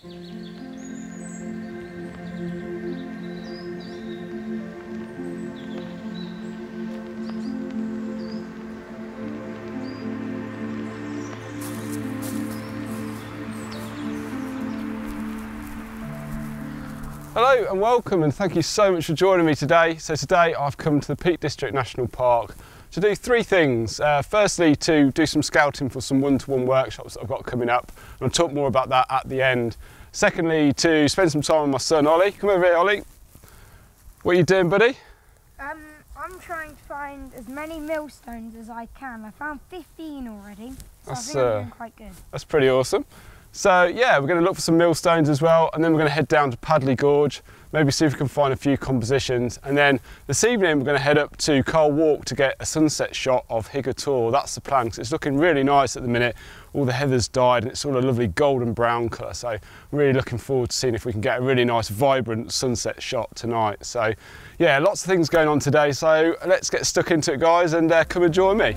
Hello and welcome, and thank you so much for joining me today. So today I've come to the Peak District National Park to do three things. Firstly, to do some scouting for some one-to-one workshops that I've got coming up, and I'll talk more about that at the end. Secondly, to spend some time with my son Ollie. Come over here, Ollie. What are you doing, buddy? I'm trying to find as many millstones as I can. I found 15 already, so I think I'm doing quite good. That's pretty awesome. So yeah, we're going to look for some millstones as well, and then we're going to head down to Padley Gorge, maybe see if we can find a few compositions, and then this evening we're going to head up to Carl Walk to get a sunset shot of Higger Tor. That's the plan, because it's looking really nice at the minute. All the heather's died and it's all a lovely golden brown colour, so I'm really looking forward to seeing if we can get a really nice vibrant sunset shot tonight. So yeah, lots of things going on today, so let's get stuck into it, guys, and come and join me.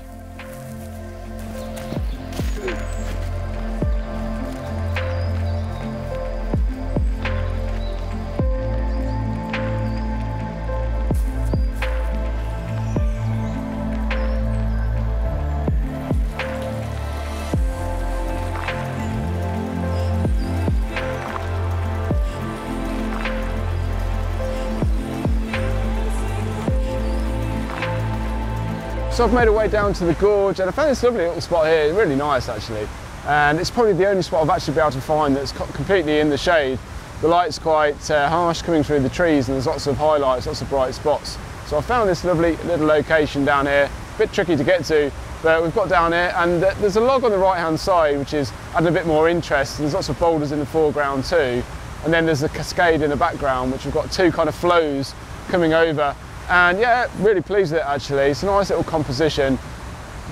So I've made a way down to the gorge, and I found this lovely little spot here, really nice actually. And it's probably the only spot I've actually been able to find that's completely in the shade. The light's quite harsh coming through the trees, and there's lots of highlights, lots of bright spots. So I found this lovely little location down here, a bit tricky to get to, but we've got down here, and there's a log on the right hand side which is adding a bit more interest. There's lots of boulders in the foreground too, and then there's a cascade in the background, which we've got two kind of flows coming over. And yeah, really pleased with it actually. It's a nice little composition.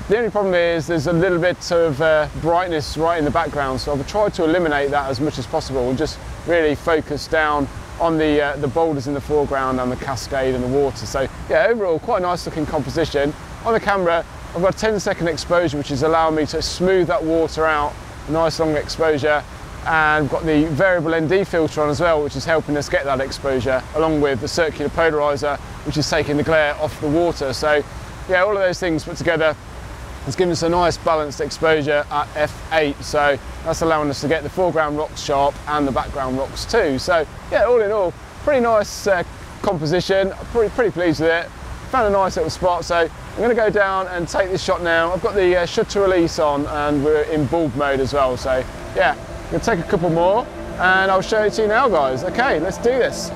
The only problem is there's a little bit of brightness right in the background, so I've tried to eliminate that as much as possible and just really focus down on the boulders in the foreground and the cascade and the water. So yeah, overall quite a nice looking composition. On the camera I've got a 10-second exposure, which is allowing me to smooth that water out, a nice long exposure. And we've got the variable ND filter on as well, which is helping us get that exposure, along with the circular polarizer, which is taking the glare off the water. So yeah, all of those things put together has given us a nice balanced exposure at f8. So that's allowing us to get the foreground rocks sharp and the background rocks too. So yeah, all in all, pretty nice composition. I'm pretty pleased with it. Found a nice little spot, so I'm going to go down and take this shot now. I've got the shutter release on, and we're in bulb mode as well. So yeah, I'm going to take a couple more and I'll show it to you now, guys. Okay, let's do this.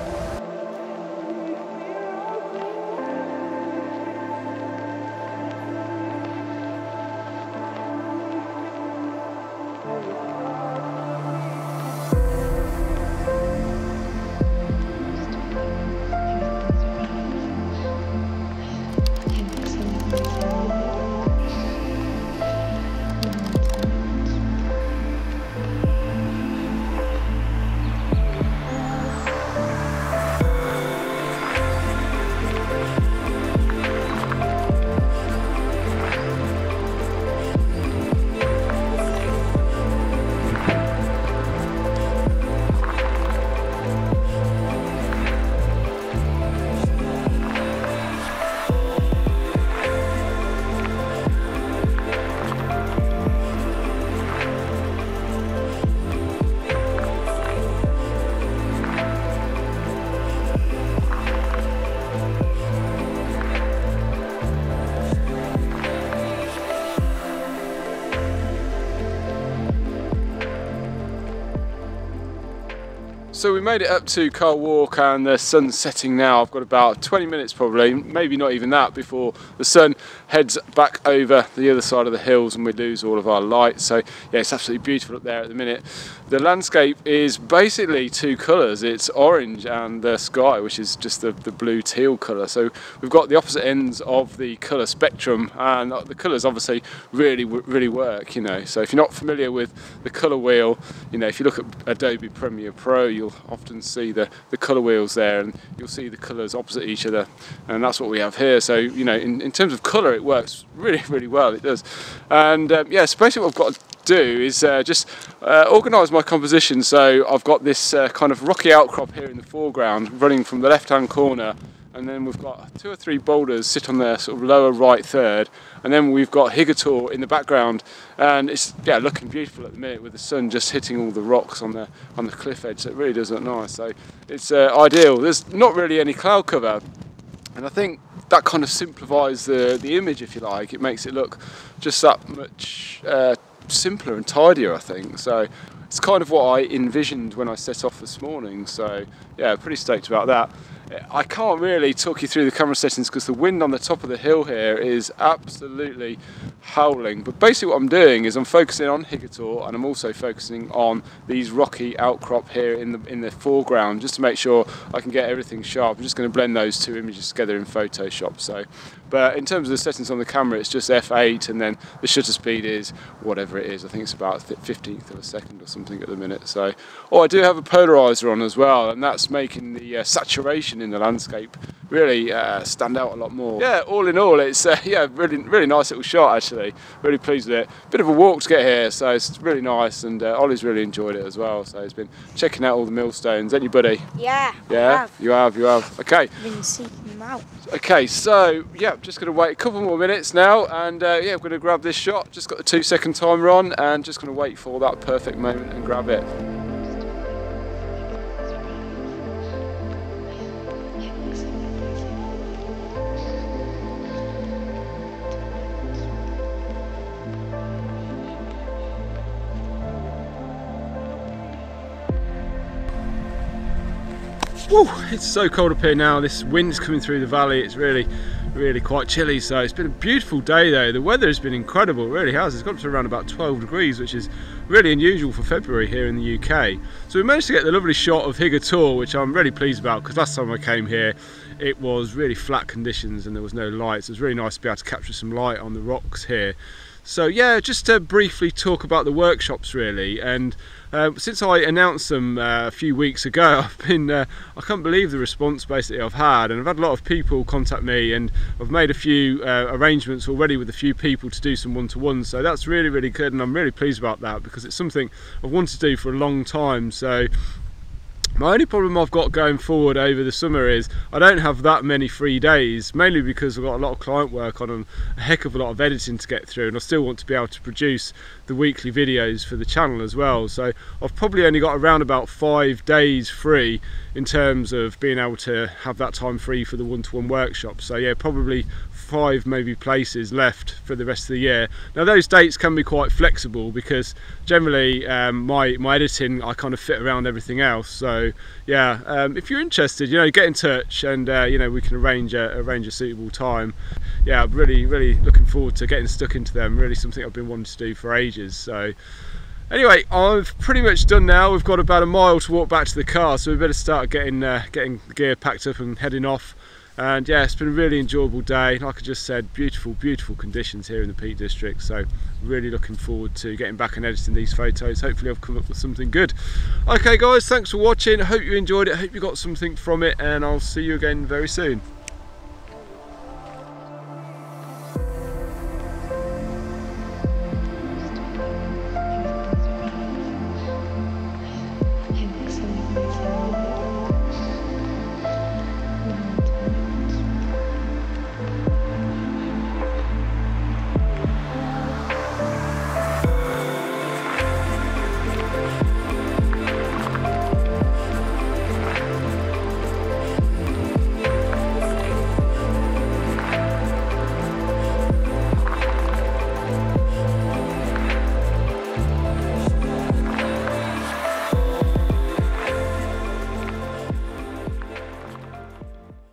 So we made it up to Carl Walk and the sun's setting now. I've got about 20 minutes probably, maybe not even that, before the sun heads back over the other side of the hills and we lose all of our light. So yeah, it's absolutely beautiful up there at the minute. The landscape is basically two colours. It's orange and the sky, which is just the blue teal colour. So we've got the opposite ends of the colour spectrum, and the colours obviously really work, you know. So if you're not familiar with the colour wheel, you know, if you look at Adobe Premiere Pro, you'll often see the colour wheels there, and you'll see the colours opposite each other, and that's what we have here. So you know, in terms of colour, it works really well. It does. And yeah, so basically what I've got to do is just organise my composition. So I've got this kind of rocky outcrop here in the foreground running from the left hand corner, and then we've got 2 or 3 boulders sit on the sort of lower right third, and then we've got Higator in the background, and it's looking beautiful at the minute with the sun just hitting all the rocks on the cliff edge. So it really does look nice. So it's ideal. There's not really any cloud cover, and I think that kind of simplifies the image, if you like. It makes it look just that much simpler and tidier, I think. So it's kind of what I envisioned when I set off this morning. So yeah, pretty stoked about that. I can't really talk you through the camera settings because the wind on the top of the hill here is absolutely howling. But basically what I'm doing is I'm focusing on Higator, and I'm also focusing on these rocky outcrop here in the foreground, just to make sure I can get everything sharp. I'm just going to blend those 2 images together in Photoshop. So, but in terms of the settings on the camera, it's just f8, and then the shutter speed is whatever it is. I think it's about 15th of a second or something at the minute. So, I do have a polarizer on as well, and that's making the saturation in the landscape really stand out a lot more. Yeah, all in all, it's really nice little shot actually. Really pleased with it. Bit of a walk to get here, so it's really nice, and Ollie's really enjoyed it as well. So he's been checking out all the millstones. Anybody? Yeah. Yeah. You have. Okay. Been seeking them out. Okay, so yeah, just going to wait a couple more minutes now, and yeah, I'm going to grab this shot. Just got the 2-second timer on, and just going to wait for that perfect moment and grab it. Woo, it's so cold up here now. This wind's coming through the valley. It's really quite chilly. So it's been a beautiful day though. The weather has been incredible, it really has. It's got up to around about 12 degrees, which is really unusual for February here in the UK. So we managed to get the lovely shot of Higator, which I'm really pleased about, because last time I came here it was really flat conditions and there was no lights. It was really nice to be able to capture some light on the rocks here. So yeah, just to briefly talk about the workshops really, and since I announced them a few weeks ago, I've been, I can't believe the response basically I've had, and I've had a lot of people contact me, and I've made a few arrangements already with a few people to do some one-to-ones, so that's really good, and I'm really pleased about that because it's something I've wanted to do for a long time. So my only problem I've got going forward over the summer is I don't have that many free days, mainly because I've got a lot of client work on and a heck of a lot of editing to get through, and I still want to be able to produce the weekly videos for the channel as well. So I've probably only got around about 5 days free in terms of being able to have that time free for the one-to-one workshops. So yeah, probably 5 maybe places left for the rest of the year. Now those dates can be quite flexible because generally my editing I kind of fit around everything else. So yeah, if you're interested, you know, get in touch, and you know, we can arrange a suitable time. Yeah, I'm really looking forward to getting stuck into them. Really something I've been wanting to do for ages. So anyway, I've pretty much done now. We've got about a mile to walk back to the car, so we better start getting the gear packed up and heading off. And yeah, it's been a really enjoyable day. Like I just said, beautiful conditions here in the Peak District. So really looking forward to getting back and editing these photos. Hopefully I've come up with something good. Okay guys, thanks for watching. I hope you enjoyed it. I hope you got something from it, and I'll see you again very soon.